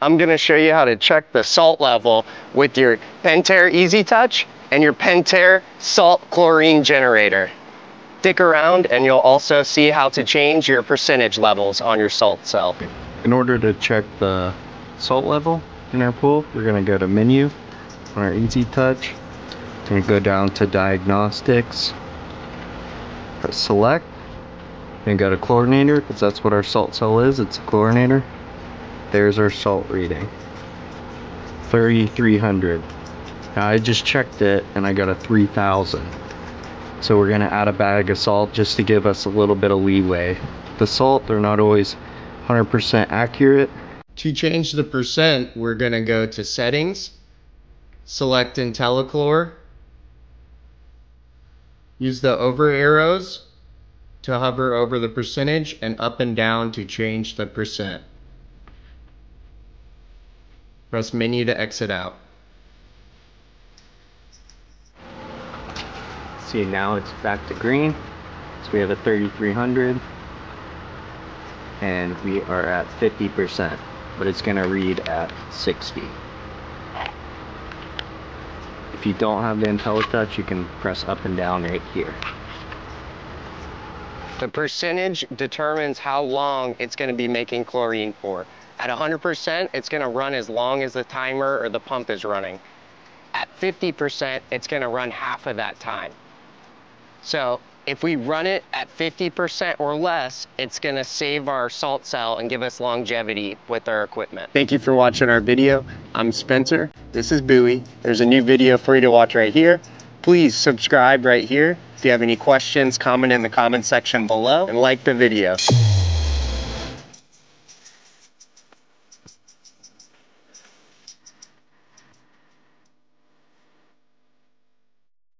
I'm gonna show you how to check the salt level with your Pentair EasyTouch and your Pentair salt chlorine generator. Stick around and you'll also see how to change your percentage levels on your salt cell. In order to check the salt level in our pool, we're gonna go to menu on our EasyTouch and go down to diagnostics, press select, and go to chlorinator, because that's what our salt cell is. It's a chlorinator. There's our salt reading, 3,300. Now I just checked it and I got a 3,000. So we're gonna add a bag of salt just to give us a little bit of leeway. The salt, they're not always 100% accurate. To change the percent, we're gonna go to settings, select Intelichlor, use the over arrows to hover over the percentage and up and down to change the percent. Press menu to exit out. See, now it's back to green. So we have a 3,300 and we are at 50%, but it's gonna read at 60. If you don't have the Intelichlor, you can press up and down right here. The percentage determines how long it's going to be making chlorine for. At 100%, it's going to run as long as the timer or the pump is running. At 50%, it's going to run half of that time. So if we run it at 50% or less, it's going to save our salt cell and give us longevity with our equipment. Thank you for watching our video. I'm Spencer. This is Bowie. There's a new video for you to watch right here. Please subscribe right here. If you have any questions, comment in the comment section below and like the video.